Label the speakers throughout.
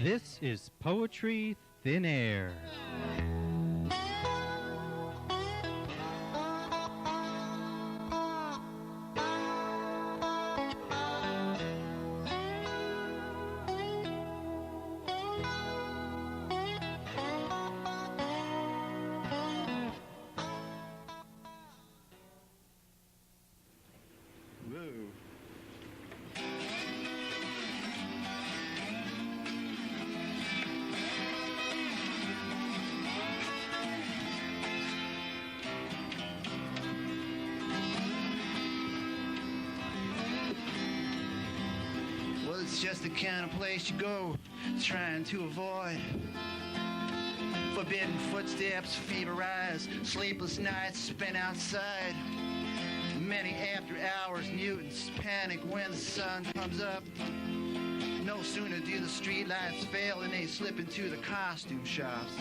Speaker 1: This is Poetry Thin Air.
Speaker 2: It's just the kind of place you go trying to avoid forbidden footsteps, fever eyes, sleepless nights spent outside. Many after hours mutants panic when the sun comes up. No sooner do the street lights fail than they slip into the costume shops.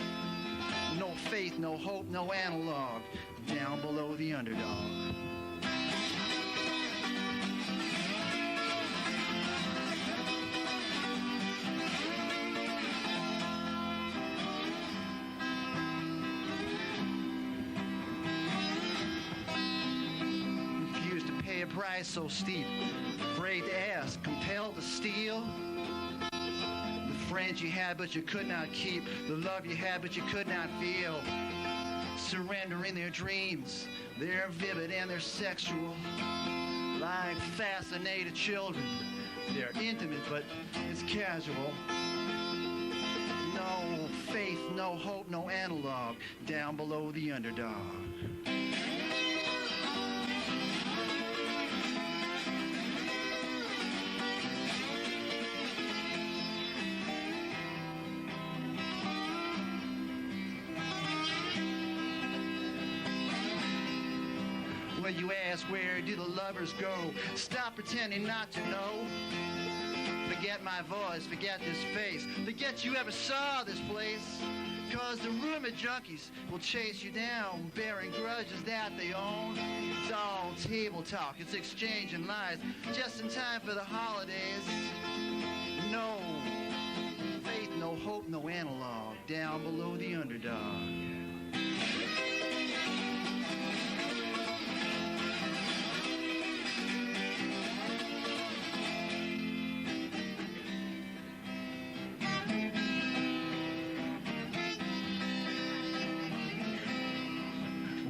Speaker 2: No faith, no hope, no analog, down below the underdog. Price so steep, afraid to ask, compelled to steal. The friends you had but you could not keep, the love you had but you could not feel. Surrendering their dreams, they're vivid and they're sexual. Like fascinated children, they're intimate but it's casual. No faith, no hope, no analog, down below the underdog. When you ask where do the lovers go, stop pretending not to know. Forget my voice, forget this face, forget you ever saw this place. Cause the rumor junkies will chase you down, bearing grudges that they own. It's all table talk, it's exchanging lies, just in time for the holidays. No faith, no hope, no analog, down below the underdog.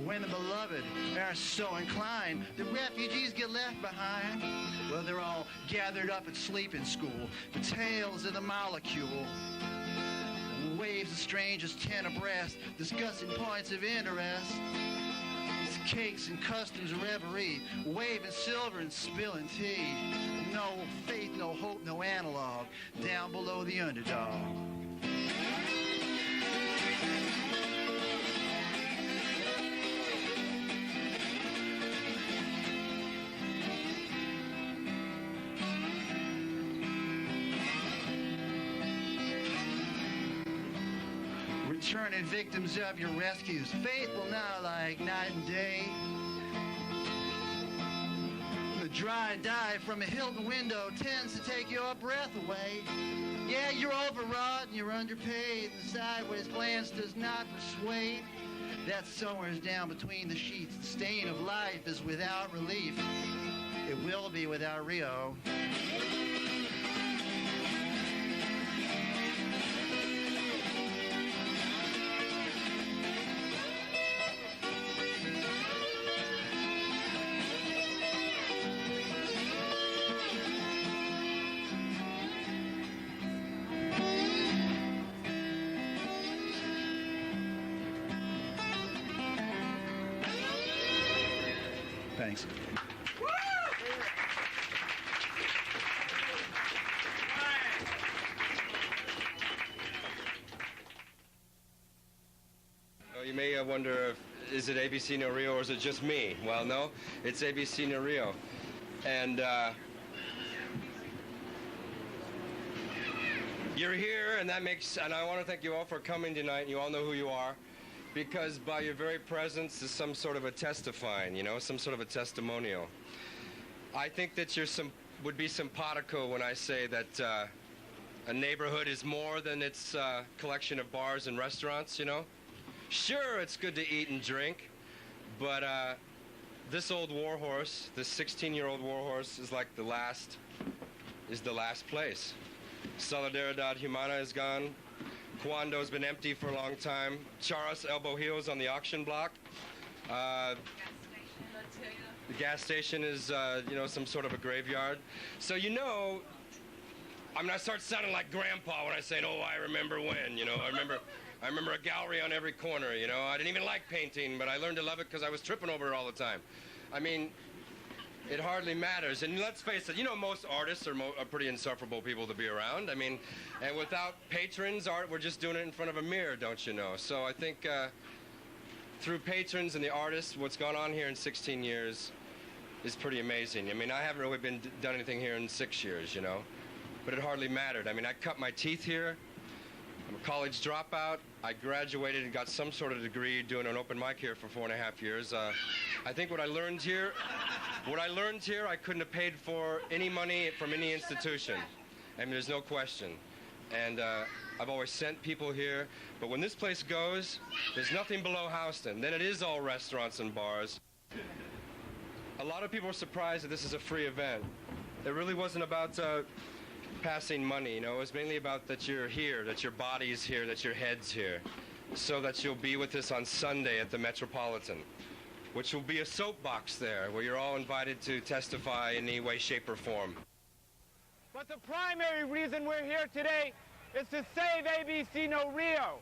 Speaker 2: When the beloved are so inclined, the refugees get left behind. Well, they're all gathered up at sleeping school, the tales of the molecule. Waves of strangers 10 abreast, discussing points of interest. It's cakes and customs reverie, waving silver and spilling tea. No faith, no hope, no analog, down below the underdog. Returning victims of your rescues, faithful now like night and day. The dry dye from a Hilton window tends to take your breath away. Yeah, you're overwrought and you're underpaid, and the sideways glance does not persuade. That somewhere's down between the sheets, the stain of life is without relief. It will be without Rio. Thanks.
Speaker 3: Oh, you may wonder, is it ABC No Rio or is it just me? Well, no, it's ABC No Rio. And you're here, and I want to thank you all for coming tonight. You all know who you are. Because by your very presence is some sort of a testifying, you know, some sort of a testimonial. I think that would be simpatico when I say that a neighborhood is more than its collection of bars and restaurants, you know. Sure, it's good to eat and drink, but this old warhorse, this 16-year-old warhorse, is like the last place. Solidaridad Humana is gone. Cuando's been empty for a long time. Charas Elbow Heels on the auction block. The gas station is, you know, some sort of a graveyard. So, you know, I mean, I start sounding like Grandpa when I say, oh, I remember when, you know. I remember a gallery on every corner, you know. I didn't even like painting, but I learned to love it because I was tripping over it all the time. I mean, it hardly matters. And let's face it, you know, most artists are pretty insufferable people to be around. I mean, and without patrons, art, we're just doing it in front of a mirror, don't you know? So I think through patrons and the artists, what's gone on here in 16 years is pretty amazing. I mean, I haven't really done anything here in 6 years, you know, but it hardly mattered. I mean, I cut my teeth here. I'm a college dropout. I graduated and got some sort of degree doing an open mic here for 4.5 years. I think what I learned here I couldn't have paid for any money from any institution. I mean, there's no question. And I've always sent people here. But when this place goes, there's nothing below Houston. Then it is all restaurants and bars. A lot of people are surprised that this is a free event. It really wasn't about passing money, you know. It was mainly about that you're here, that your body's here, that your head's here, so that you'll be with us on Sunday at the Metropolitan, which will be a soapbox there where you're all invited to testify in any way, shape, or form.
Speaker 4: But the primary reason we're here today is to save ABC No Rio.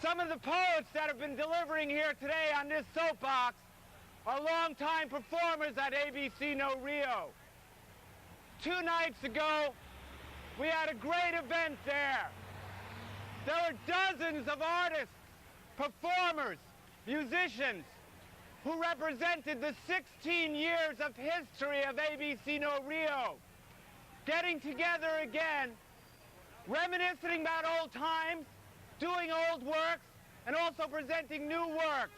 Speaker 4: Some of the poets that have been delivering here today on this soapbox are longtime performers at ABC No Rio. 2 nights ago, we had a great event there. There were dozens of artists, performers, musicians who represented the 16 years of history of ABC No Rio, getting together again, reminiscing about old times, doing old works, and also presenting new works.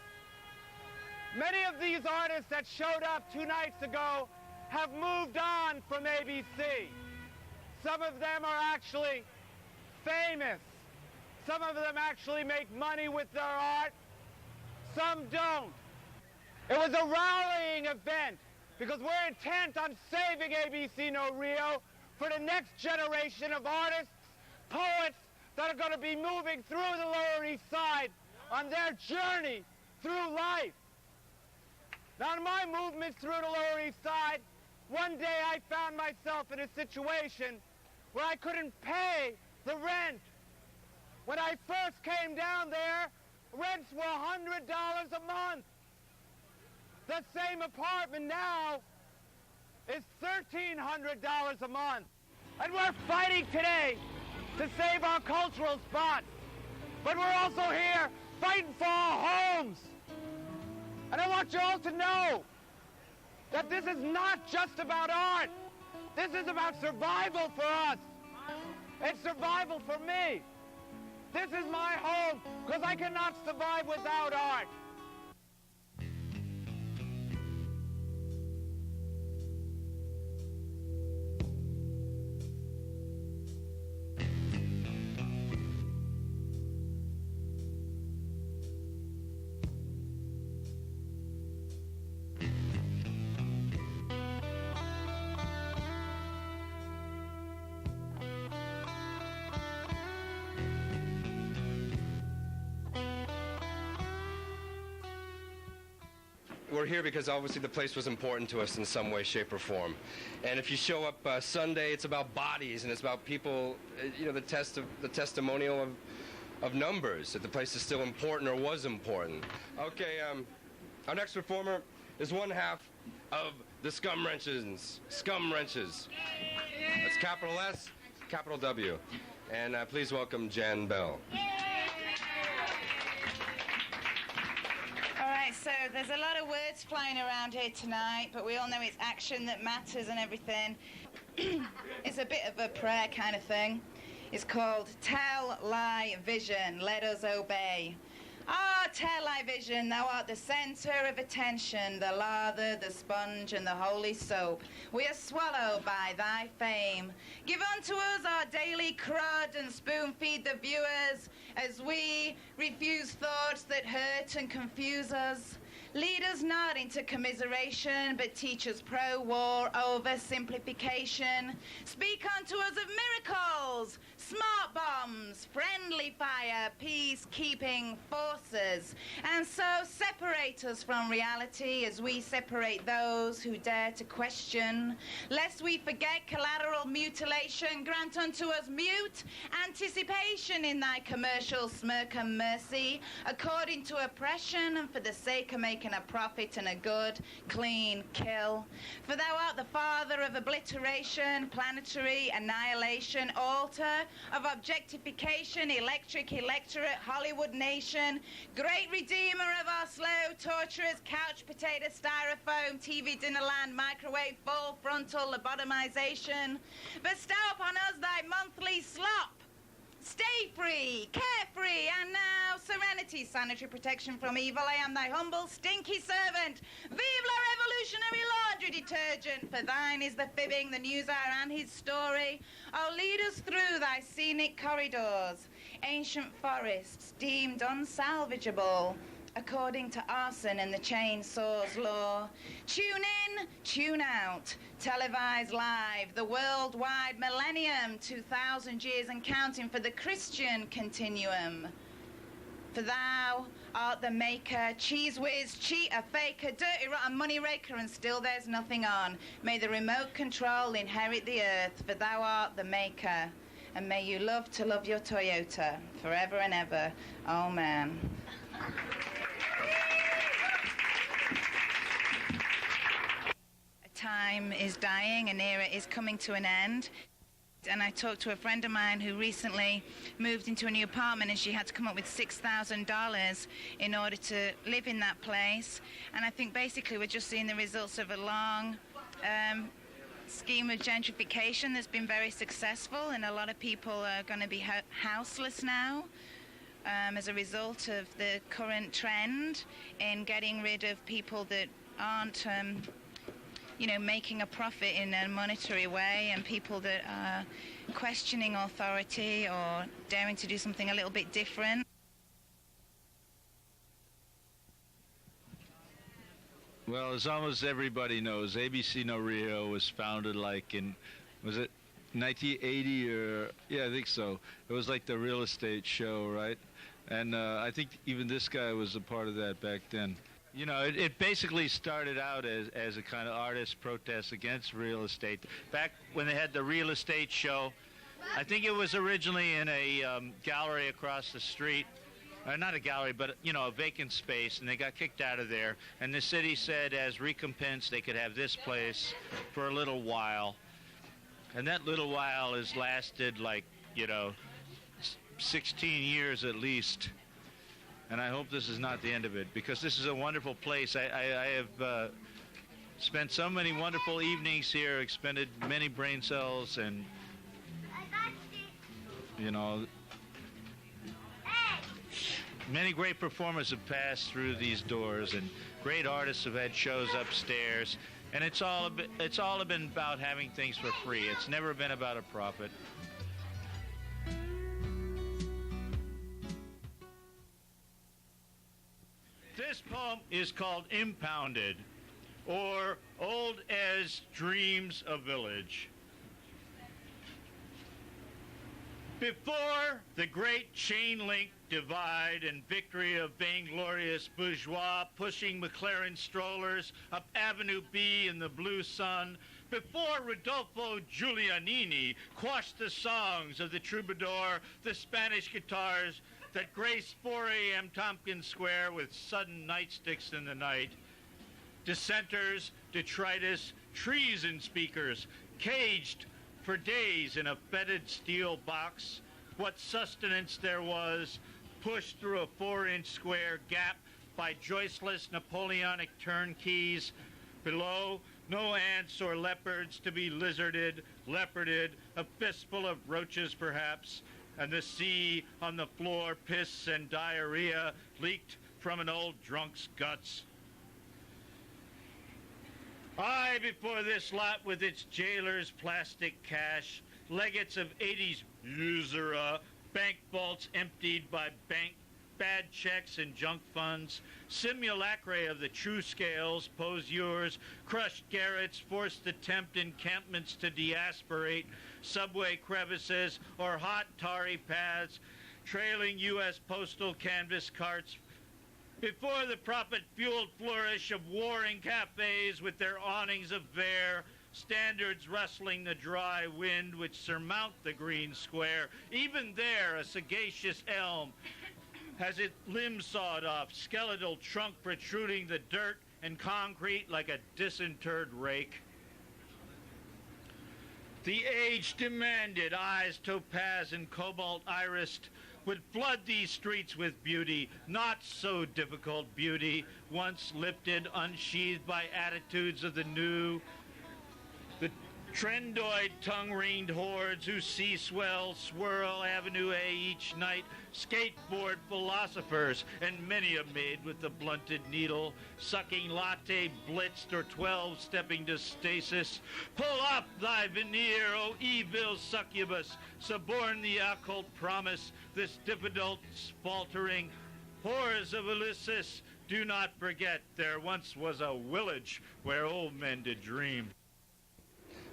Speaker 4: Many of these artists that showed up 2 nights ago have moved on from ABC. Some of them are actually famous. Some of them actually make money with their art. Some don't. It was a rallying event because we're intent on saving ABC No Rio for the next generation of artists, poets that are going to be moving through the Lower East Side on their journey through life. Now, in my movements through the Lower East Side, one day I found myself in a situation where I couldn't pay the rent. When I first came down there, rents were $100 a month. The same apartment now is $1,300 a month. And we're fighting today to save our cultural spots. But we're also here fighting for our homes. And I want you all to know that this is not just about art. This is about survival for us. It's survival for me. This is my home because I cannot survive without art.
Speaker 3: We're here because obviously the place was important to us in some way, shape, or form. And if you show up Sunday, it's about bodies and it's about people, you know, the testimonial of numbers, that the place is still important or was important. Okay, our next performer is one half of the Scum Wrenches. Scum Wrenches. That's capital S, capital W. And please welcome Jan Bell.
Speaker 5: So there's a lot of words flying around here tonight, but we all know it's action that matters and everything. It's a bit of a prayer kind of thing. It's called Tell, Lie, Vision, Let Us Obey. Ah, television, thou art the centre of attention, the lather, the sponge, and the holy soap. We are swallowed by thy fame. Give unto us our daily crud and spoon-feed the viewers as we refuse thoughts that hurt and confuse us. Lead us not into commiseration, but teach us pro-war over-simplification. Speak unto us of miracles, smart bombs, friendly fire, peacekeeping forces, and so separate us from reality as we separate those who dare to question. Lest we forget collateral mutilation, grant unto us mute anticipation in thy commercial smirk and mercy, according to oppression and for the sake of making a profit and a good, clean kill. For thou art the father of obliteration, planetary annihilation, altar of objectification, electric electorate, Hollywood nation, great redeemer of our slow torturers, couch potato, styrofoam, TV dinnerland, microwave, full frontal lobotomization. Bestow upon us thy monthly slop. Stay free, carefree, and now serenity, sanitary protection from evil. I am thy humble, stinky servant. Vive la revolutionary laundry detergent, for thine is the fibbing, the news hour, and his story. Oh, lead us through thy scenic corridors, ancient forests deemed unsalvageable, according to arson and the chainsaw's law. Tune in, tune out, televised live, the worldwide millennium, 2,000 years and counting for the Christian continuum. For thou art the maker, cheese whiz, cheater, faker, dirty, rotten money raker, and still there's nothing on. May the remote control inherit the earth, for thou art the maker. And may you love to love your Toyota, forever and ever. Amen. Time is dying, an era is coming to an end. And I talked to a friend of mine who recently moved into a new apartment, and she had to come up with $6,000 in order to live in that place. And I think basically we're just seeing the results of a long scheme of gentrification that's been very successful, and a lot of people are going to be houseless now as a result of the current trend in getting rid of people that aren't making a profit in a monetary way, and people that are questioning authority or daring to do something a little bit different.
Speaker 6: Well, as almost everybody knows, ABC No Rio was founded was it 1980 or, yeah, I think so. It was like the real estate show, right? And I think even this guy was a part of that back then. You know, it basically started out as a kind of artist protest against real estate. Back when they had the real estate show, I think it was originally in a gallery across the street. Not a gallery, but, a vacant space, and they got kicked out of there. And the city said as recompense they could have this place for a little while. And that little while has lasted 16 years at least. And I hope this is not the end of it, because this is a wonderful place. I have spent so many wonderful evenings here, expended many brain cells, and, many great performers have passed through these doors, and great artists have had shows upstairs. And it's all been about having things for free. It's never been about a profit. This poem is called Impounded, or Old as Dreams a Village. Before the great chain-link divide and victory of vainglorious bourgeois pushing McLaren strollers up Avenue B in the blue sun, before Rodolfo Giulianini quashed the songs of the troubadour, the Spanish guitars that grace 4 a.m. Tompkins Square with sudden nightsticks in the night, dissenters, detritus, treason speakers, caged for days in a fetid steel box, what sustenance there was, pushed through a 4-inch square gap by joistless Napoleonic turnkeys. Below, no ants or leopards to be leoparded, a fistful of roaches perhaps, and the sea on the floor, piss and diarrhea leaked from an old drunk's guts. Aye, before this lot with its jailers' plastic cash, legates of 80s usura, bank vaults emptied by bad checks and junk funds, simulacra of the true scales, poseurs, crushed garrets, forced attempt encampments to deaspirate, subway crevices, or hot tarry paths, trailing U.S. postal canvas carts, before the profit-fueled flourish of warring cafes with their awnings of vair, standards rustling the dry wind which surmount the green square, even there a sagacious elm has its limbs sawed off, skeletal trunk protruding the dirt and concrete like a disinterred rake. The age demanded, eyes topaz and cobalt irised, would flood these streets with beauty, not so difficult beauty, once lifted, unsheathed by attitudes of the new. The trendoid tongue-ringed hordes who see swell, swirl Avenue A each night, skateboard philosophers, and many a maid with the blunted needle, sucking latte blitzed or 12 stepping to stasis. Pull up thy veneer, O evil succubus, suborn the occult promise, this diffidult faltering. Whores of Ulysses, do not forget there once was a village where old men did dream.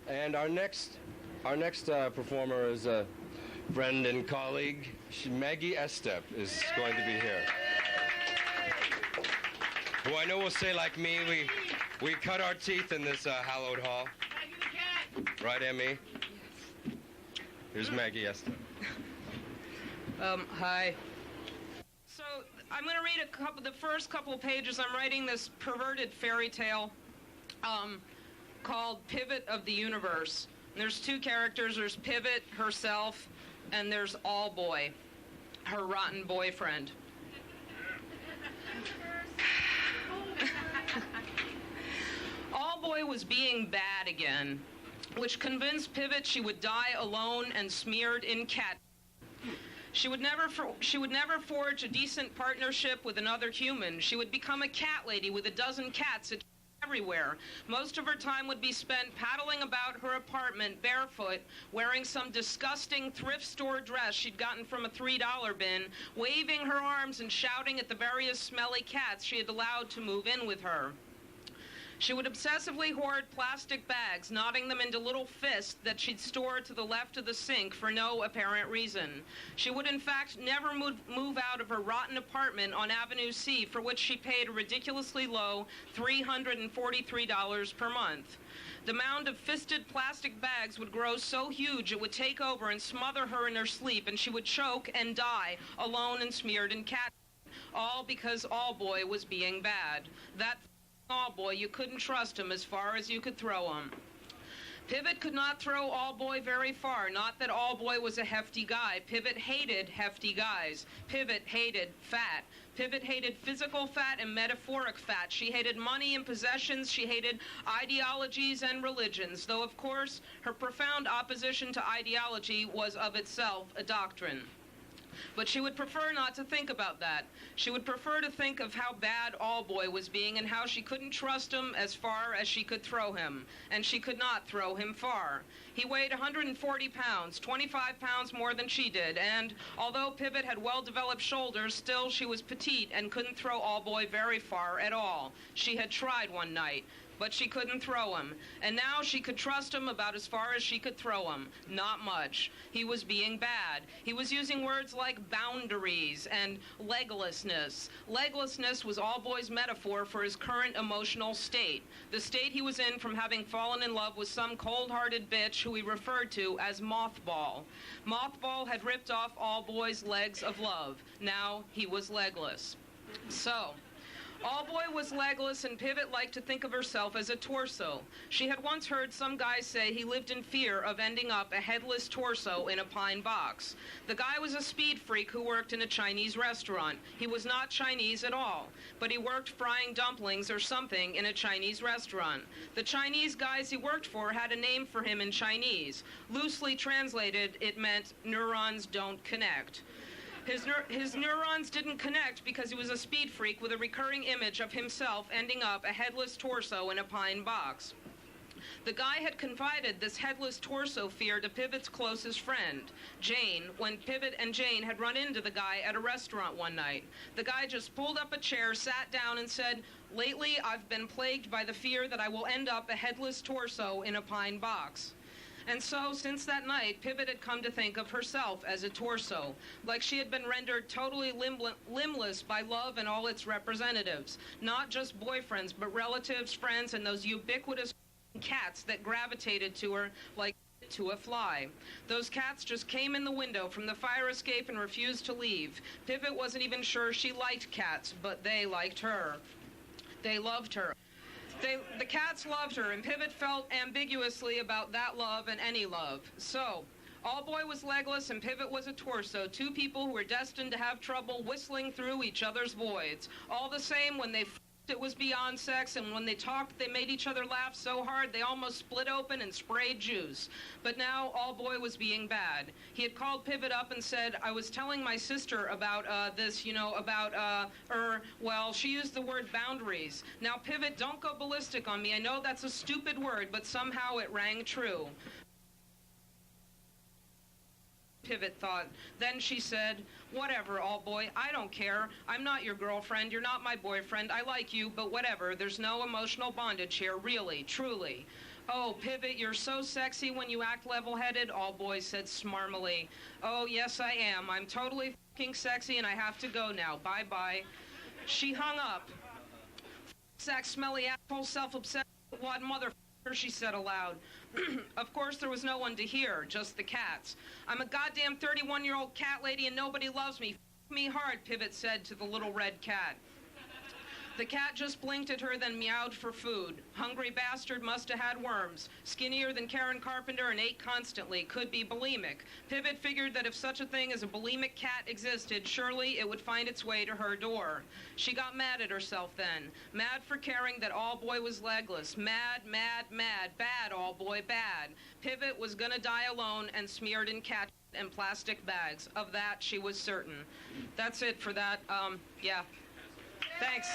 Speaker 3: And our next performer is a friend and colleague. Maggie Estep is going to be here. Who I know will say like me, we cut our teeth in this hallowed hall. Right, Emmy? Here's Maggie Estep.
Speaker 7: Hi. So I'm going to read the first couple of pages. I'm writing this perverted fairy tale called Pivot of the Universe. And there's two characters. There's Pivot herself, and there's All Boy, her rotten boyfriend. All Boy was being bad again, which convinced Pivot she would die alone and smeared in cat. She would never forge a decent partnership with another human. She would become a cat lady with a dozen cats everywhere. Most of her time would be spent paddling about her apartment barefoot, wearing some disgusting thrift store dress she'd gotten from a $3 bin, waving her arms and shouting at the various smelly cats she had allowed to move in with her. She would obsessively hoard plastic bags, knotting them into little fists that she'd store to the left of the sink for no apparent reason. She would, in fact, never move out of her rotten apartment on Avenue C, for which she paid a ridiculously low $343 per month. The mound of fisted plastic bags would grow so huge it would take over and smother her in her sleep, and she would choke and die, alone and smeared in cat. All because All Boy was being bad. That All Boy, you couldn't trust him as far as you could throw him. Pivot could not throw All Boy very far. Not that All Boy was a hefty guy. Pivot hated hefty guys. Pivot hated fat. Pivot hated physical fat and metaphoric fat. She hated money and possessions. She hated ideologies and religions, though, of course, her profound opposition to ideology was of itself a doctrine. But she would prefer not to think about that. She would prefer to think of how bad All Boy was being and how she couldn't trust him as far as she could throw him. And she could not throw him far. He weighed 140 pounds, 25 pounds more than she did, and although Pivot had well-developed shoulders, still she was petite and couldn't throw All Boy very far at all. She had tried one night, but she couldn't throw him. And now she could trust him about as far as she could throw him. Not much. He was being bad. He was using words like boundaries and leglessness. Leglessness was All Boy's metaphor for his current emotional state. The state he was in from having fallen in love with some cold-hearted bitch who he referred to as Mothball. Mothball had ripped off All Boy's legs of love. Now he was legless. So, All Boy was legless, and Pivot liked to think of herself as a torso. She had once heard some guy say he lived in fear of ending up a headless torso in a pine box. The guy was a speed freak who worked in a Chinese restaurant. He was not Chinese at all, but he worked frying dumplings or something in a Chinese restaurant. The Chinese guys he worked for had a name for him in Chinese. Loosely translated, it meant neurons don't connect. His neurons didn't connect because he was a speed freak with a recurring image of himself ending up a headless torso in a pine box. The guy had confided this headless torso fear to Pivot's closest friend, Jane, when Pivot and Jane had run into the guy at a restaurant one night. The guy just pulled up a chair, sat down, and said, "Lately, I've been plagued by the fear that I will end up a headless torso in a pine box." And so, since that night, Pivot had come to think of herself as a torso, like she had been rendered totally limbless by love and all its representatives, not just boyfriends, but relatives, friends, and those ubiquitous cats that gravitated to her like to a fly. Those cats just came in the window from the fire escape and refused to leave. Pivot wasn't even sure she liked cats, but they liked her. They loved her. The cats loved her, and Pivot felt ambiguously about that love and any love. So, All Boy was legless and Pivot was a torso, two people who were destined to have trouble whistling through each other's voids. All the same, when they it was beyond sex, and when they talked, they made each other laugh so hard they almost split open and sprayed juice. But now All Boy was being bad. He had called Pivot up and said, "I was telling my sister about this, well, she used the word boundaries. Now, Pivot, don't go ballistic on me. I know that's a stupid word, but somehow it rang true." Pivot thought. Then she said, "Whatever, All Boy, I don't care. I'm not your girlfriend, you're not my boyfriend, I like you, but whatever, there's no emotional bondage here, really, truly." "Oh, Pivot, you're so sexy when you act level-headed," All Boy said smarmily. "Oh, yes, I am. I'm totally fucking sexy and I have to go now. Bye-bye." She hung up. "Sack, smelly asshole, self-obsessed wad mother," she said aloud. Of course, there was no one to hear, just the cats. "I'm a goddamn 31-year-old cat lady and nobody loves me. F me hard," Pivot said to the little red cat. The cat just blinked at her, then meowed for food. Hungry bastard must have had worms. Skinnier than Karen Carpenter and ate constantly. Could be bulimic. Pivot figured that if such a thing as a bulimic cat existed, surely it would find its way to her door. She got mad at herself then. Mad for caring that All Boy was legless. Mad, mad, mad. Bad, All Boy, bad. Pivot was gonna die alone and smeared in cat and plastic bags. Of that, she was certain. That's it for that. Yeah. Thanks.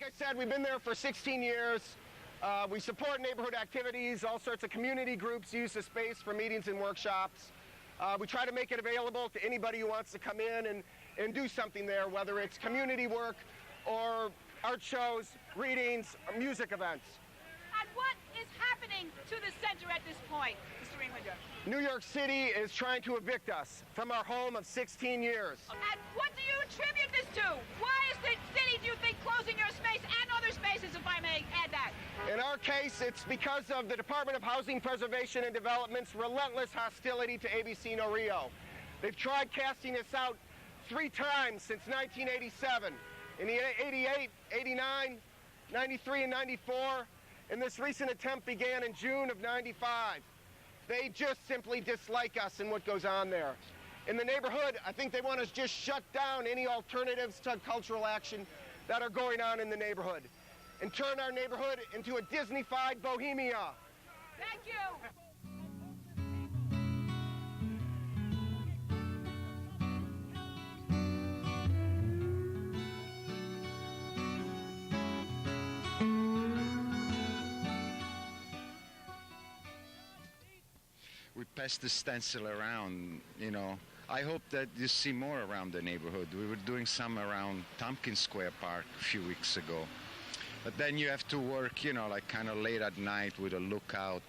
Speaker 8: Like I said, we've been there for 16 years. We support neighborhood activities. All sorts of community groups use the space for meetings and workshops. We try to make it available to anybody who wants to come in and do something there, whether it's community work or art shows, readings, or music events.
Speaker 9: And what What is happening to the center at this point, Mr. Englander?
Speaker 8: New York City is trying to evict us from our home of 16 years.
Speaker 9: And what do you attribute this to? Why is the city, do you think, closing your space and other spaces, if I may add that?
Speaker 8: In our case, it's because of the Department of Housing Preservation and Development's relentless hostility to ABC No Rio. They've tried casting us out 3 times since 1987. In the 88, 89, 93, and 94. And this recent attempt began in June of 95. They just simply dislike us and what goes on there. In the neighborhood, I think they want to just shut down any alternatives to cultural action that are going on in the neighborhood and turn our neighborhood into a Disney-fied Bohemia.
Speaker 9: Thank you.
Speaker 10: We passed the stencil around, you know. I hope that you see more around the neighborhood. We were doing some around Tompkins Square Park a few weeks ago. But then you have to work, you know, like kind of late at night with a lookout.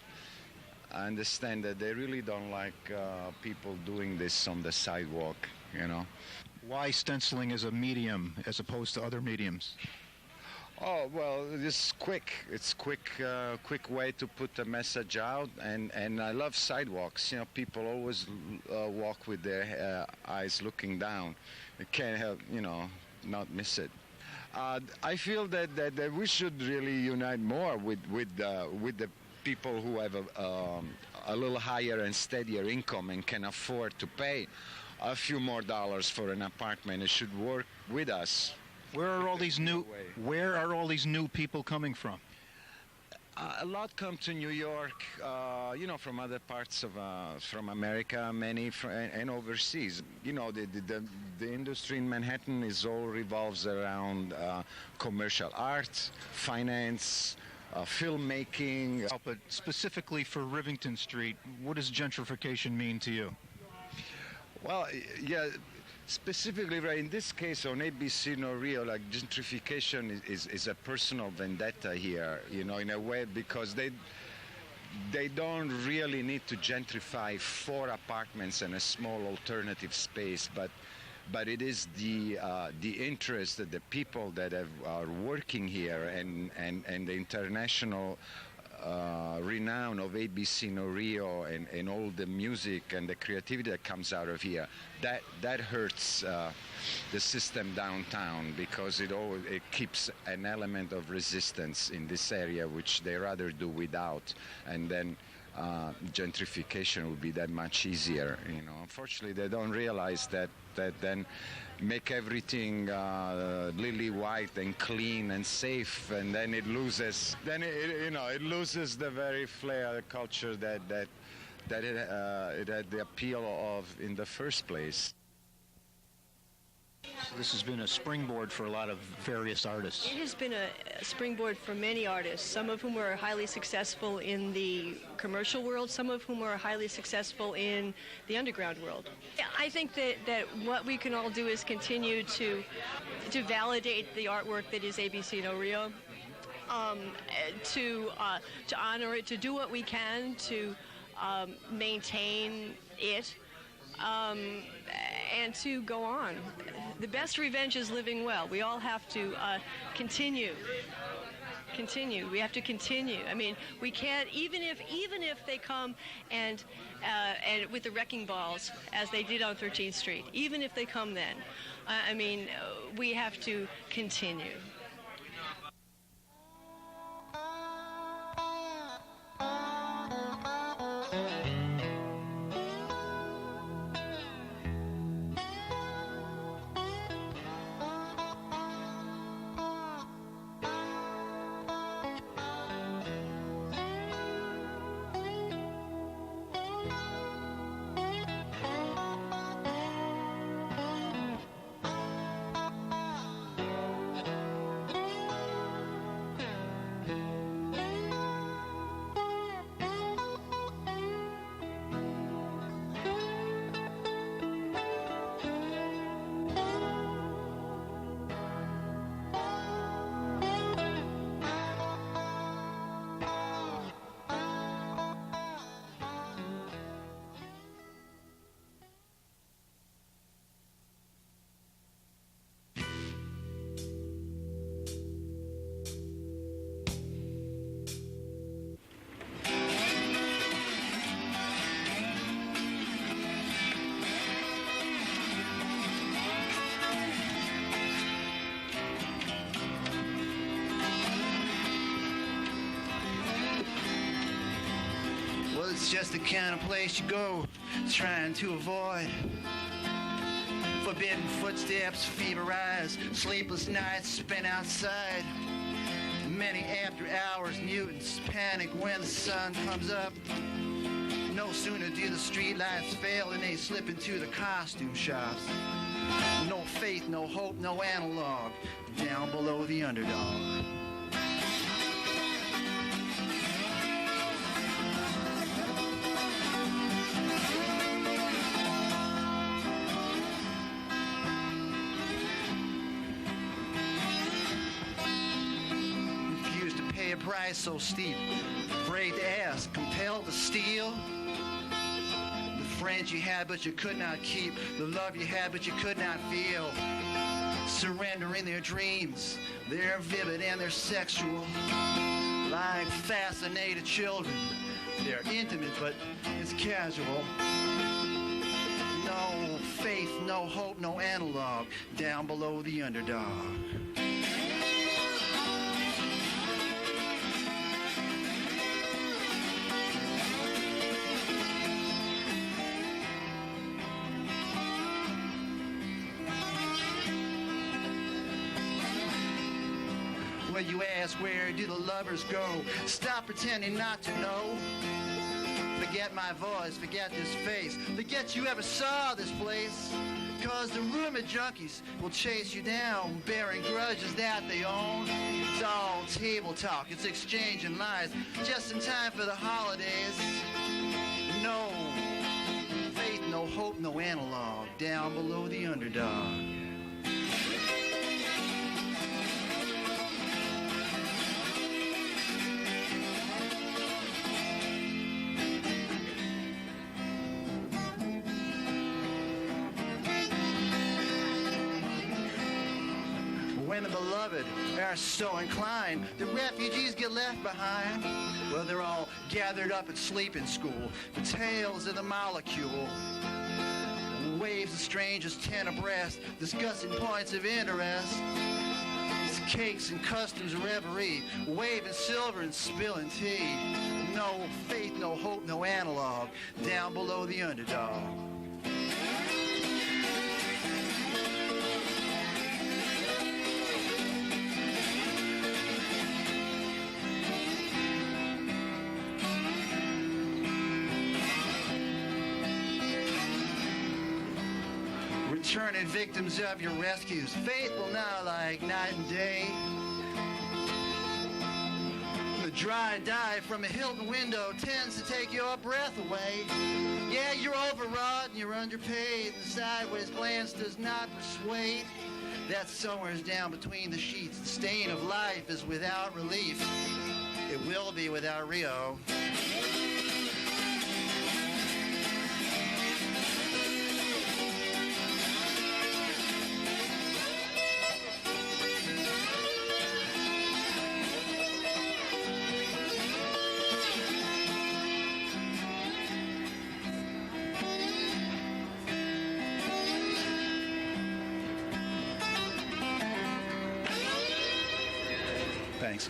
Speaker 10: I understand that they really don't like people doing this on the sidewalk, you know.
Speaker 11: Why stenciling as a medium as opposed to other mediums?
Speaker 10: Oh, well, it's quick. It's quick way to put the message out, and I love sidewalks. You know, people always walk with their eyes looking down. You can't help, you know, not miss it. I feel that we should really unite more with the people who have a little higher and steadier income and can afford to pay a few more dollars for an apartment. It should work with us.
Speaker 11: Where are all these new people coming from?
Speaker 10: A lot come to New York, you know, from other parts of from America, many and overseas. You know, the industry in Manhattan all revolves around commercial art, finance, filmmaking.
Speaker 11: But specifically for Rivington Street, what does gentrification mean to you?
Speaker 10: Well, yeah. Specifically, right, in this case on ABC No Rio, like gentrification is a personal vendetta here, you know, in a way, because they don't really need to gentrify 4 apartments and a small alternative space, but it is the interest that the people that are working here and the international renown of ABC No Rio and all the music and the creativity that comes out of here, that hurts the system downtown, because it keeps an element of resistance in this area, which they rather do without, and then gentrification would be that much easier. You know, unfortunately, they don't realize that then make everything lily white and clean and safe, and then it loses. Then it loses the very flair, the culture that it had the appeal of in the first place.
Speaker 11: So this has been a springboard for a lot of various artists.
Speaker 12: It has been a springboard for many artists, some of whom are highly successful in the commercial world, some of whom are highly successful in the underground world. I think that what we can all do is continue to validate the artwork that is ABC No Rio, to honor it, to do what we can to maintain it, and to go on. The best revenge is living well. We all have to continue. We have to continue. I mean, we can't, even if they come and with the wrecking balls, as they did on 13th Street, even if they come then, I mean, we have to continue.
Speaker 2: it's just the kind of place you go trying to avoid forbidden footsteps, fever eyes, sleepless nights spent outside. Many after hours, mutants panic when the sun comes up. No sooner do the street lights fail than they slip into the costume shops. No faith, no hope, no analog, down below the underdog. Refuse to pay a price so steep, afraid to ask, compelled to steal. Friends you had but you could not keep, the love you had but you could not feel. Surrendering their dreams, they're vivid and they're sexual. Like fascinated children, they're intimate but it's casual. No faith, no hope, no analog, down below the underdog. You ask, where do the lovers go? Stop pretending not to know. Forget my voice, forget this face, forget you ever saw this place. Cause the rumor junkies will chase you down, bearing grudges that they own. It's all table talk, it's exchanging lies, just in time for the holidays. No faith, no hope, no analog, down below the underdog. When the beloved are so inclined, the refugees get left behind. Well, they're all gathered up at sleeping school, the tales of the molecule. Waves of strangers 10 abreast, discussing points of interest. It's cakes and customs reverie, waving silver and spilling tea. No faith, no hope, no analog, down below the underdog. Returning victims of your rescues, faithful now like night and day. The dry dye from a Hilton window tends to take your breath away. Yeah, you're overwrought and you're underpaid, and the sideways glance does not persuade. That somewhere's down between the sheets, the stain of life is without relief. It will be without Rio. Thanks.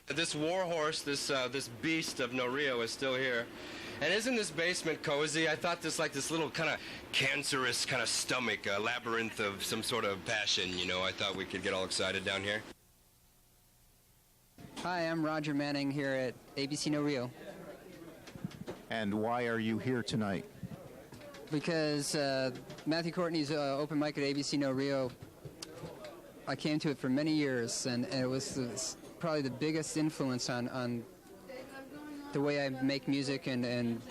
Speaker 3: This warhorse, this beast of No Rio is still here. And isn't this basement cozy? I thought this little kind of cancerous kind of stomach, a labyrinth of some sort of passion, you know. I thought we could get all excited down here.
Speaker 13: Hi, I'm Roger Manning here at ABC No Rio.
Speaker 11: And why are you here tonight?
Speaker 13: Because Matthew Courtney's open mic at ABC No Rio, I came to it for many years, and it was probably the biggest influence on the way I make music and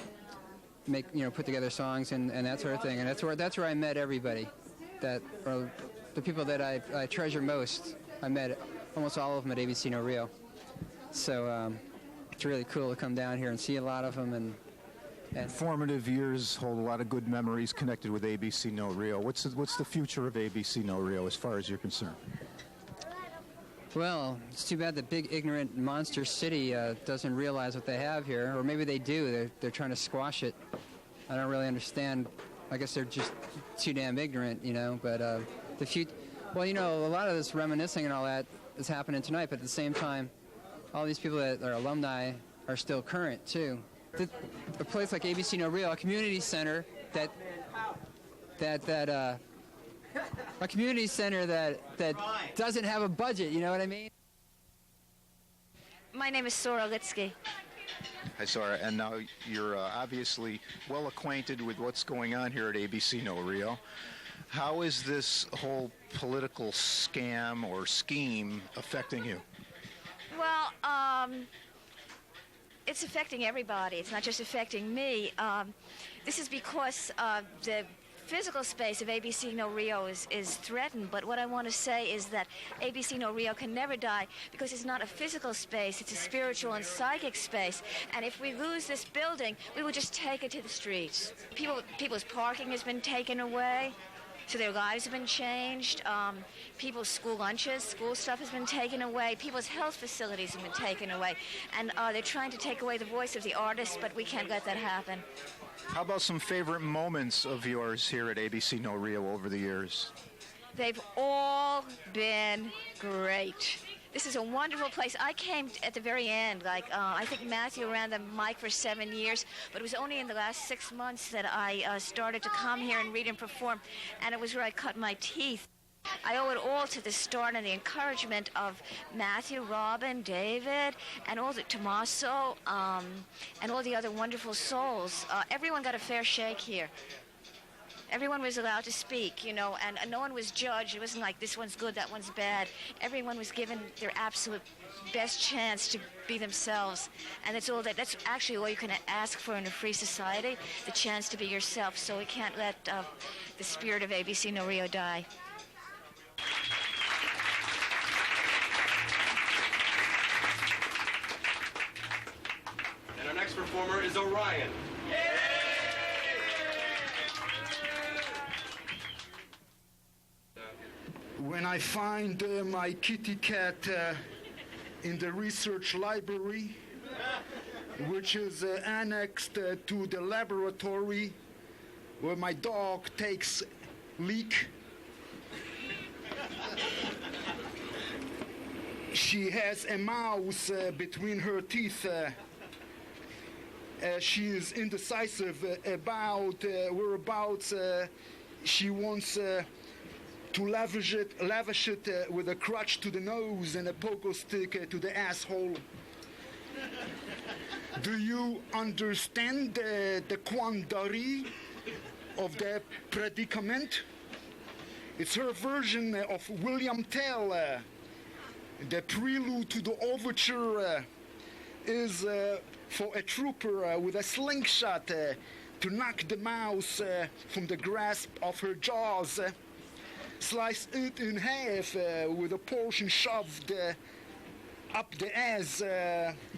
Speaker 13: make, put together songs and that sort of thing. And that's where I met everybody, or the people that I treasure most. I met almost all of them at ABC No Rio. So it's really cool to come down here and see a lot of them. And
Speaker 11: formative years hold a lot of good memories connected with ABC No Rio. What's the future of ABC No Rio as far as you're concerned?
Speaker 13: Well, it's too bad the big ignorant monster city doesn't realize what they have here, or maybe they do. They're trying to squash it. I don't really understand. I guess they're just too damn ignorant, But Well, you know, a lot of this reminiscing and all that is happening tonight, but at the same time, all these people that are alumni are still current, too. A place like ABC No Rio, a community center that doesn't have a budget, you know what I mean?
Speaker 14: My name is Tsaurah Litzky.
Speaker 11: Hi, Tsaurah. And now you're obviously well acquainted with what's going on here at ABC No Rio. How is this whole political scam or scheme affecting you?
Speaker 14: Well, it's affecting everybody. It's not just affecting me. This is because the physical space of ABC No Rio is threatened, but what I want to say is that ABC No Rio can never die because it's not a physical space, it's a spiritual and psychic space. And if we lose this building, we will just take it to the streets. People's parking has been taken away, so their lives have been changed. People's school lunches, school stuff has been taken away. People's health facilities have been taken away. And they're trying to take away the voice of the artists, but we can't let that happen.
Speaker 11: How about some favorite moments of yours here at ABC No Rio over the years?
Speaker 14: They've all been great. This is a wonderful place. I came at the very end. I think Matthew ran the mic for 7 years, but it was only in the last 6 months that I started to come here and read and perform, and it was where I cut my teeth. I owe it all to the start and the encouragement of Matthew, Robin, David, and all the Tommaso, and all the other wonderful souls. Everyone got a fair shake here. Everyone was allowed to speak, you know, and no one was judged. It wasn't like this one's good, that one's bad. Everyone was given their absolute best chance to be themselves. And that's actually all you can ask for in a free society, the chance to be yourself. So we can't let the spirit of ABC No Rio die.
Speaker 3: And our next performer is Orion.
Speaker 15: When I find my kitty cat in the research library, which is annexed to the laboratory where my dog takes leak, she has a mouse between her teeth. She is indecisive about whereabouts she wants to lavish it with a crutch to the nose and a pogo stick to the asshole. Do you understand the quandary of the predicament? It's her version of William Tell. The prelude to the overture is for a trooper with a slingshot to knock the mouse from the grasp of her jaws. Slice it in half with a portion shoved up the ass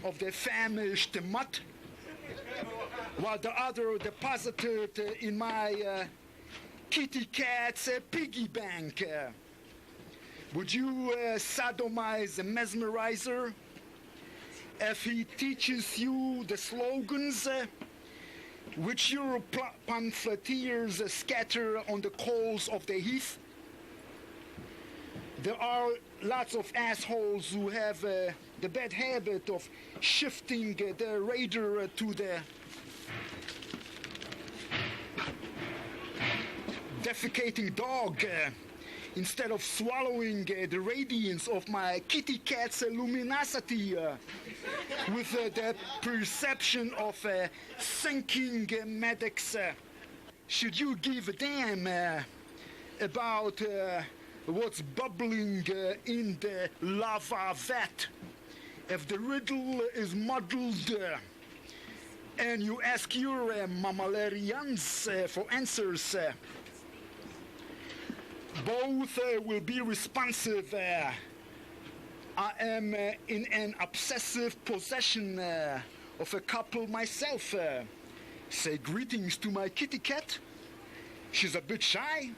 Speaker 15: of the famished mutt, while the other deposited in my kitty cat's piggy bank. Would you sodomize a mesmerizer if he teaches you the slogans which your pamphleteers scatter on the coals of the heath? There are lots of assholes who have the bad habit of shifting their radar to the defecating dog instead of swallowing the radiance of my kitty cat's luminosity with the perception of sinking medics. Should you give a damn about what's bubbling in the lava vat? If the riddle is muddled and you ask your mammalians for answers, both will be responsive. I am in an obsessive possession of a couple myself. Say greetings to my kitty cat. She's a bit shy,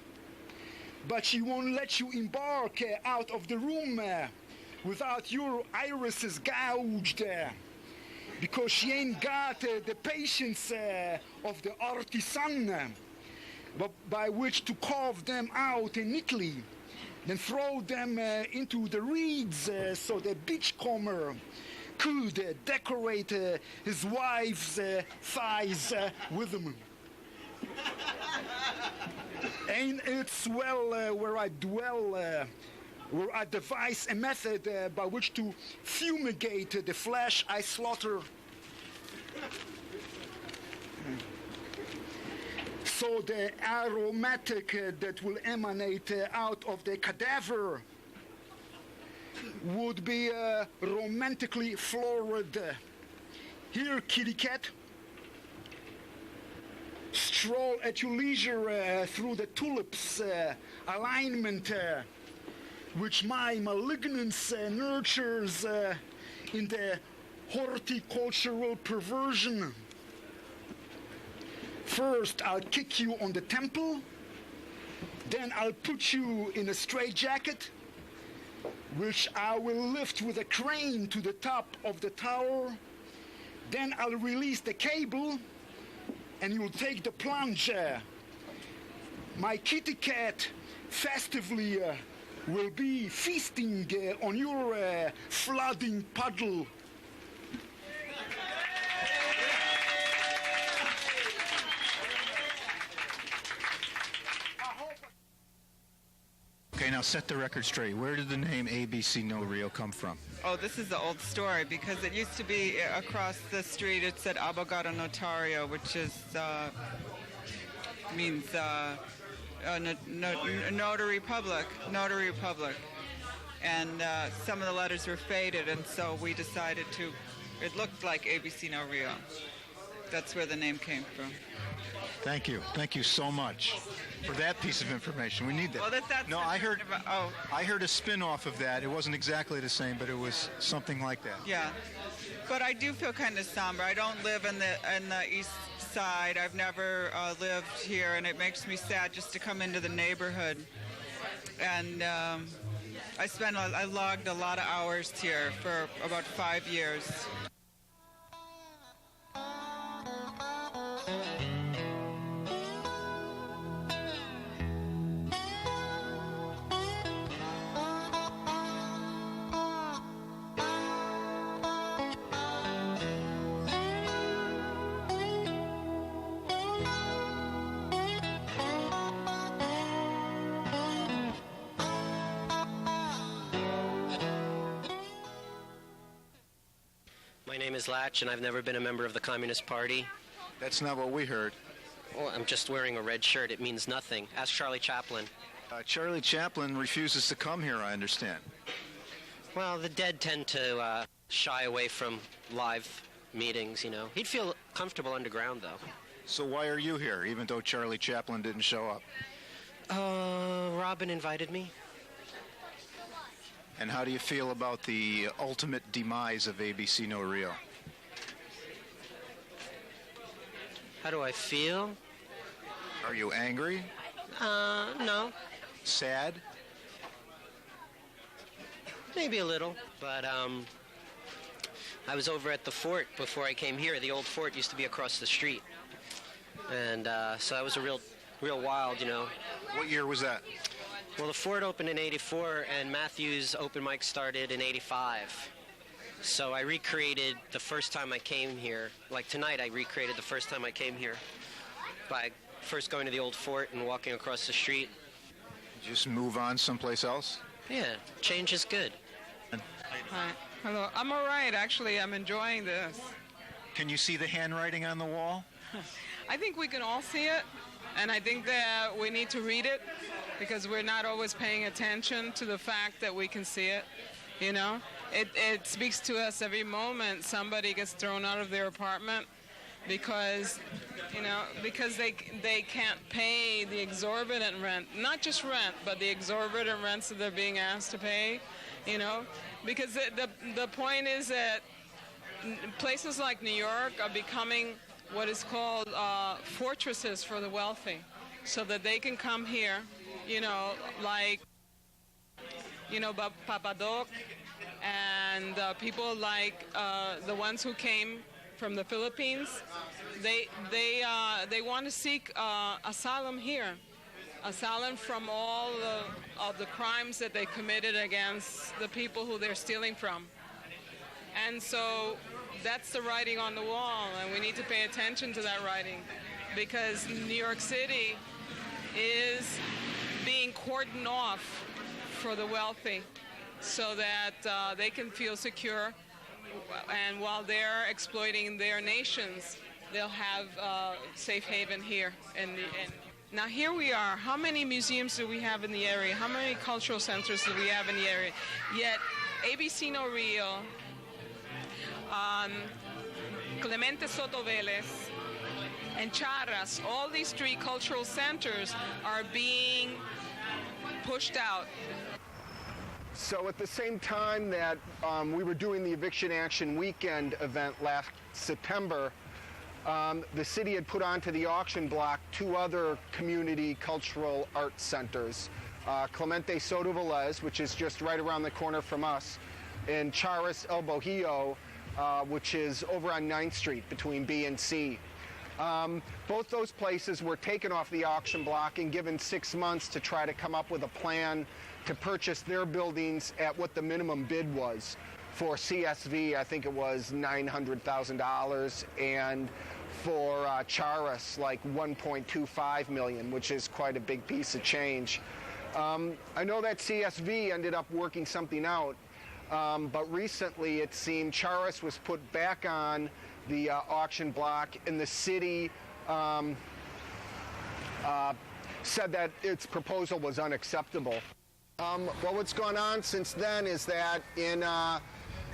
Speaker 15: but she won't let you embark out of the room without your irises gouged, because she ain't got the patience of the artisan by which to carve them out neatly. then throw them into the reeds so the beachcomber could decorate his wife's thighs with them. Ain't it swell where I dwell, where I devise a method by which to fumigate the flesh I slaughter. So the aromatic that will emanate out of the cadaver would be romantically florid. Here, kitty cat, stroll at your leisure through the tulips alignment which my malignance nurtures in the horticultural perversion. First, I'll kick you on the temple, then I'll put you in a straitjacket, which I will lift with a crane to the top of the tower. Then I'll release the cable, and you'll take the plunge. My kitty cat festively will be feasting on your flooding puddle.
Speaker 11: Okay, now set the record straight. Where did the name ABC No Rio come from?
Speaker 16: Oh, this is the old story, because it used to be across the street. It said Abogado Notario, which is means notary public, and some of the letters were faded, and so we decided to. It looked like ABC No Rio. That's where the name came from.
Speaker 11: Thank you so much for that piece of information. We need that.
Speaker 16: Well, that's
Speaker 11: no, I heard a spin-off of that. It wasn't exactly the same, but it was something like that.
Speaker 16: Yeah, but I do feel kind of somber. I don't live in the east side. I've never lived here, and it makes me sad just to come into the neighborhood. And I logged a lot of hours here for about 5 years.
Speaker 17: My name is Lach, and I've never been a member of the Communist Party.
Speaker 11: That's not what we heard.
Speaker 17: Well, I'm just wearing a red shirt. It means nothing. Ask Charlie Chaplin.
Speaker 11: Charlie Chaplin refuses to come here, I understand.
Speaker 17: Well, the dead tend to shy away from live meetings, you know. He'd feel comfortable underground, though.
Speaker 11: So why are you here, even though Charlie Chaplin didn't show up?
Speaker 17: Robin invited me.
Speaker 11: And how do you feel about the ultimate demise of ABC No Rio?
Speaker 17: How do I feel?
Speaker 11: Are you angry?
Speaker 17: No.
Speaker 11: Sad?
Speaker 17: Maybe a little, but I was over at the fort before I came here. The old fort used to be across the street. And so that was a real wild, you know.
Speaker 11: What year was that?
Speaker 17: Well, the fort opened in '84, and Matthew's open mic started in '85. So I recreated the first time I came here. Like tonight, I recreated the first time I came here by first going to the old fort and walking across the street.
Speaker 11: Just move on someplace else?
Speaker 17: Yeah, change is good.
Speaker 18: Hi. Hello. I'm all right, actually. I'm enjoying this.
Speaker 11: Can you see the handwriting on the wall?
Speaker 18: I think we can all see it, and I think that we need to read it, because we're not always paying attention to the fact that we can see it, you know? It speaks to us every moment. Somebody gets thrown out of their apartment because, you know, because they can't pay the exorbitant rent. Not just rent, but the exorbitant rents that they're being asked to pay, you know? Because the point is that places like New York are becoming what is called fortresses for the wealthy, so that they can come here, you know, like, you know, Papadoc and people like the ones who came from the Philippines. They want to seek asylum here, asylum from all of the crimes that they committed against the people who they're stealing from. And so that's the writing on the wall, and we need to pay attention to that writing, because New York City is being cordoned off for the wealthy so that they can feel secure, and while they're exploiting their nations, they'll have safe haven here. Now here we are. How many museums do we have in the area? How many cultural centers do we have in the area? Yet ABC No Rio, Clemente Soto Vélez, and Charras, all these three cultural centers are being pushed out.
Speaker 8: So at the same time that we were doing the Eviction Action Weekend event last September, the city had put onto the auction block 2 other community cultural arts centers, Clemente Soto Vélez, which is just right around the corner from us, and Charras El Bohío, which is over on 9th Street between B and C. Both those places were taken off the auction block and given 6 months to try to come up with a plan to purchase their buildings at what the minimum bid was. For CSV, I think it was $900,000, and for Charras, like $1.25 million, which is quite a big piece of change. I know that CSV ended up working something out, but recently it seemed Charras was put back on the auction block, and the city said that its proposal was unacceptable. Well, what's gone on since then is that in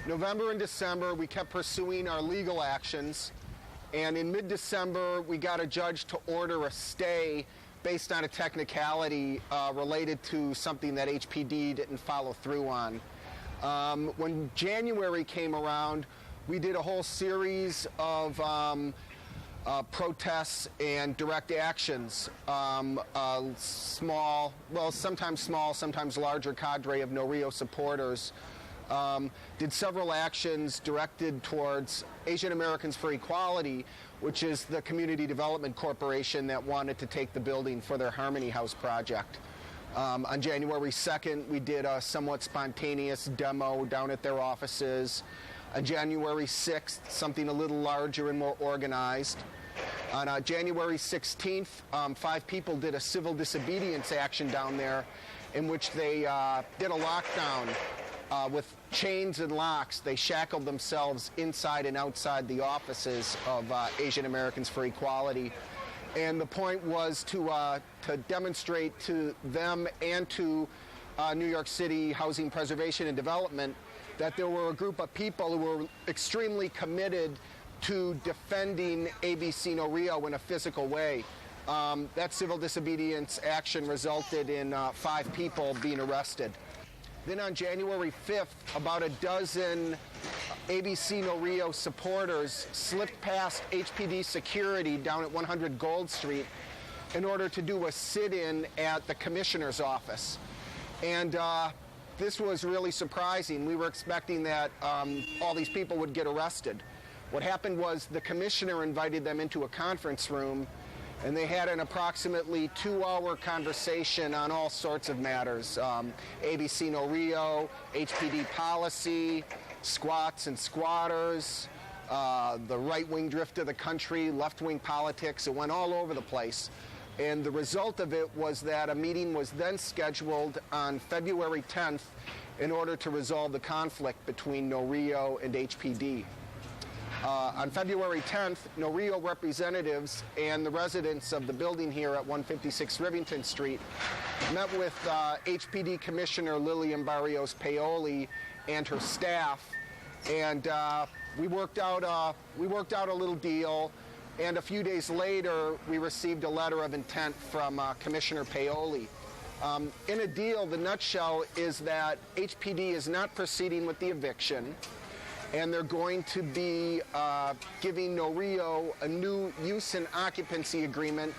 Speaker 8: November and December, we kept pursuing our legal actions, and in mid-December, we got a judge to order a stay based on a technicality related to something that HPD didn't follow through on. When January came around, we did a whole series of protests and direct actions. Small, well, sometimes small, sometimes larger cadre of No Rio supporters did several actions directed towards Asian Americans for Equality, which is the community development corporation that wanted to take the building for their Harmony House project. On January 2nd, we did a somewhat spontaneous demo down at their offices. On January 6th, something a little larger and more organized. On January 16th, 5 people did a civil disobedience action down there in which they did a lockdown with chains and locks. They shackled themselves inside and outside the offices of Asian Americans for Equality. And the point was to demonstrate to them and to New York City Housing Preservation and Development that there were a group of people who were extremely committed to defending ABC No Rio in a physical way. That civil disobedience action resulted in 5 people being arrested. Then on January 5th, about a dozen ABC No Rio supporters slipped past HPD security down at 100 Gold Street in order to do a sit-in at the commissioner's office. And this was really surprising. We were expecting that all these people would get arrested. What happened was the commissioner invited them into a conference room, and they had an approximately 2-hour conversation on all sorts of matters. ABC No Rio, HPD policy, squats and squatters, the right-wing drift of the country, left-wing politics. It went all over the place. And the result of it was that a meeting was then scheduled on February 10th in order to resolve the conflict between No Rio and HPD. On February 10th, No Rio representatives and the residents of the building here at 156 Rivington Street met with HPD Commissioner Lillian Barrios Paoli and her staff, and we worked out a little deal. And a few days later, we received a letter of intent from Commissioner Paoli. In a deal, the nutshell is that HPD is not proceeding with the eviction, and they're going to be giving No Rio a new use and occupancy agreement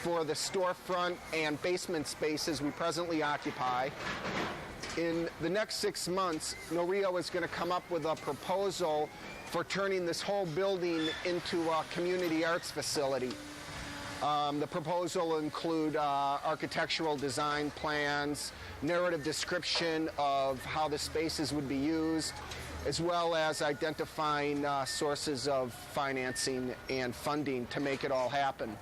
Speaker 8: for the storefront and basement spaces we presently occupy. In the next 6 months, No Rio is going to come up with a proposal for turning this whole building into a community arts facility. The proposal will include architectural design plans, narrative description of how the spaces would be used, as well as identifying sources of financing and funding to make it all happen.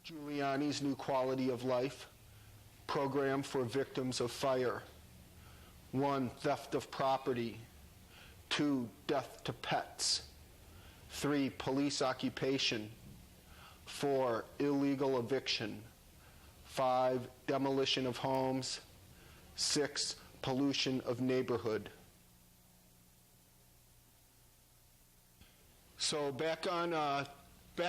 Speaker 8: Giuliani's New Quality of Life program for victims of fire. 1, theft of property. 2, death to pets. 3, police occupation. 4, illegal eviction. 5, demolition of homes. 6, pollution of neighborhood. So back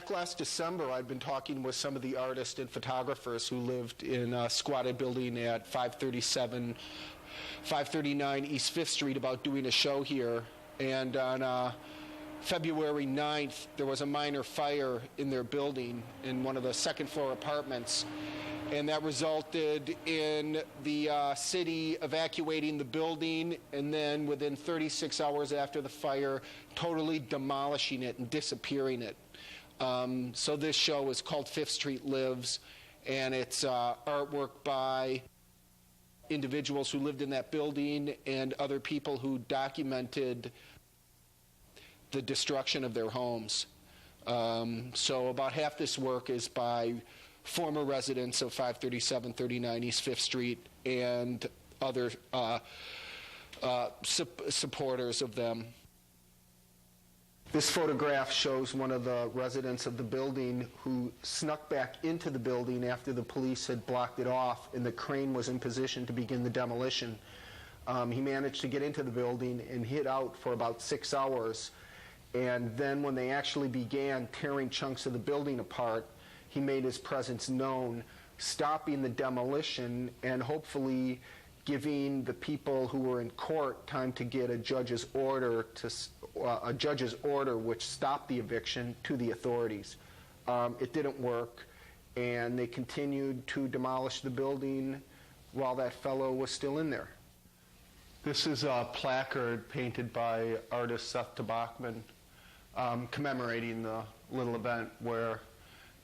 Speaker 8: last December, I'd been talking with some of the artists and photographers who lived in a squatted building at 539 East 5th Street about doing a show here. And on February 9th, there was a minor fire in their building in one of the second floor apartments. And that resulted in the city evacuating the building, and then within 36 hours after the fire, totally demolishing it and disappearing it. So this show is called 5th Street Lives, and it's artwork by individuals who lived in that building and other people who documented the destruction of their homes. So about half this work is by former residents of 537-39 East 5th Street and other supporters of them. This photograph shows one of the residents of the building who snuck back into the building after the police had blocked it off and the crane was in position to begin the demolition. He managed to get into the building and hid out for about 6 hours. And then when they actually began tearing chunks of the building apart, he made his presence known, stopping the demolition and hopefully giving the people who were in court time to get a judge's order which stopped the eviction to the authorities. It didn't work, and they continued to demolish the building while that fellow was still in there. This is a placard painted by artist Seth Tabachman commemorating the little event where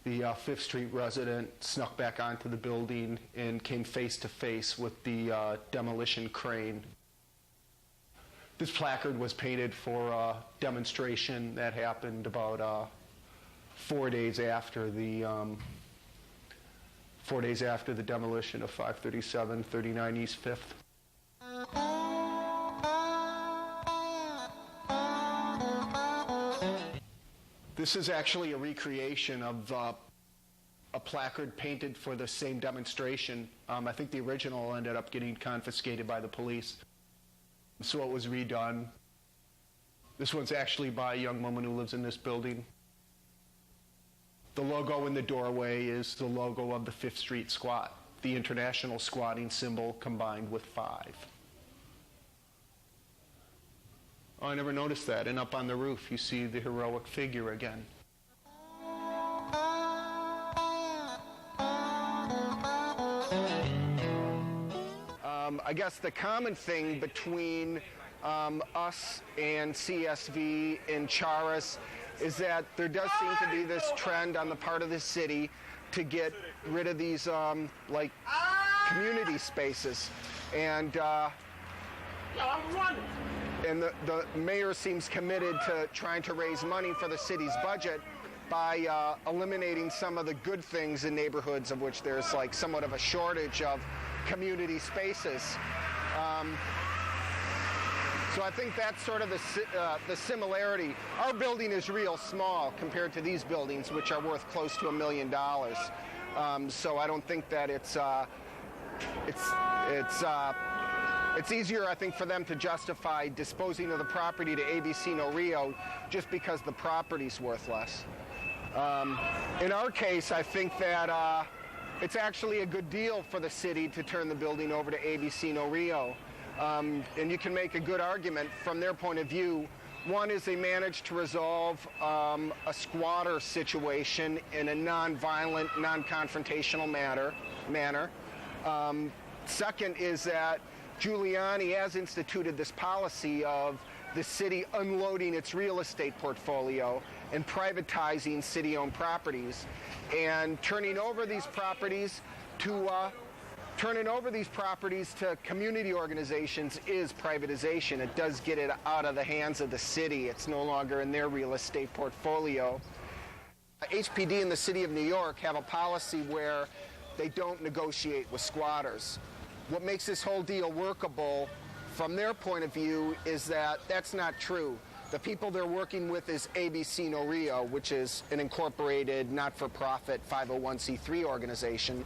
Speaker 8: the 5th Street resident snuck back onto the building and came face to face with the demolition crane. This placard was painted for a demonstration that happened about 4 days after the demolition of 537-39 East 5th. This is actually a recreation of a placard painted for the same demonstration. I think the original ended up getting confiscated by the police. So it was redone. This one's actually by a young woman who lives in this building. The logo in the doorway is the logo of the 5th Street Squat, the international squatting symbol combined with 5. Oh, I never noticed that. And up on the roof, you see the heroic figure again. I guess the common thing between us and CSV and Charas is that there does seem to be this trend on the part of the city to get rid of these like community spaces. And And the mayor seems committed to trying to raise money for the city's budget by eliminating some of the good things in neighborhoods of which there's like somewhat of a shortage of community spaces. So I think that's sort of the similarity. Our building is real small compared to these buildings, which are worth close to $1 million. So I don't think that it's easier, I think, for them to justify disposing of the property to ABC No Rio just because the property's worth less. In our case, I think that it's actually a good deal for the city to turn the building over to ABC No Rio. And you can make a good argument from their point of view. One is they managed to resolve a squatter situation in a non-violent, non-confrontational manner. Second is that Giuliani has instituted this policy of the city unloading its real estate portfolio and privatizing city-owned properties and turning over these properties to community organizations is privatization. It does get it out of the hands of the city. It's no longer in their real estate portfolio. HPD and the city of New York have a policy where they don't negotiate with squatters. What makes this whole deal workable from their point of view is that that's not true. The people they're working with is ABC No Rio, which is an incorporated, not-for-profit 501c3 organization.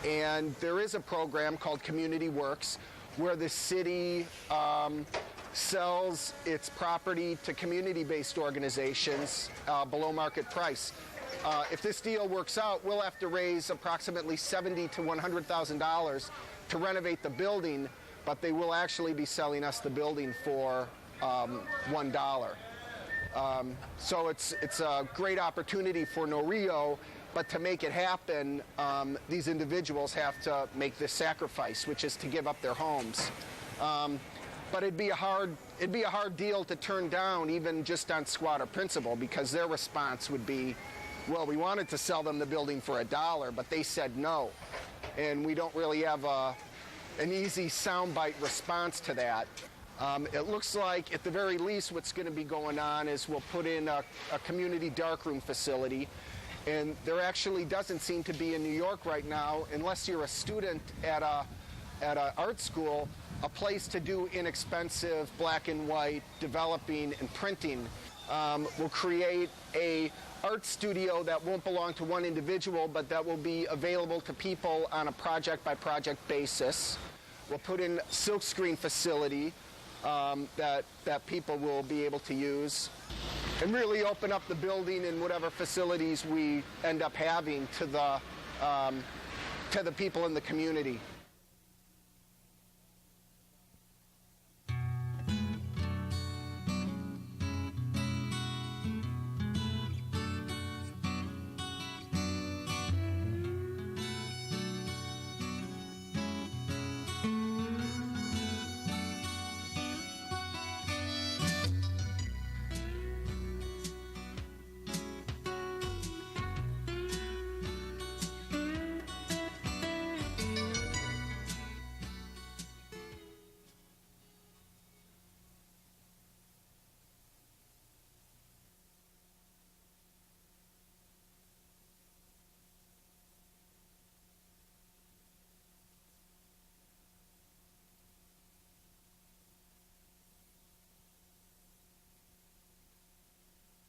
Speaker 8: And there is a program called Community Works where the city sells its property to community-based organizations below market price. If this deal works out, we'll have to raise approximately $70,000 to $100,000 to renovate the building, but they will actually be selling us the building for $1. So it's a great opportunity for No Rio, but to make it happen, these individuals have to make this sacrifice, which is to give up their homes. But it'd be a hard deal to turn down, even just on squatter principle, because their response would be, well, we wanted to sell them the building for $1, but they said no. And we don't really have an easy soundbite response to that. It looks like, at the very least, what's going to be going on is we'll put in a community darkroom facility. And there actually doesn't seem to be in New York right now, unless you're a student at an art school, a place to do inexpensive black and white developing and printing. We'll create a art studio that won't belong to one individual, but that will be available to people on a project-by-project basis. We'll put in a silkscreen facility that people will be able to use, and really open up the building and whatever facilities we end up having to the people in the community.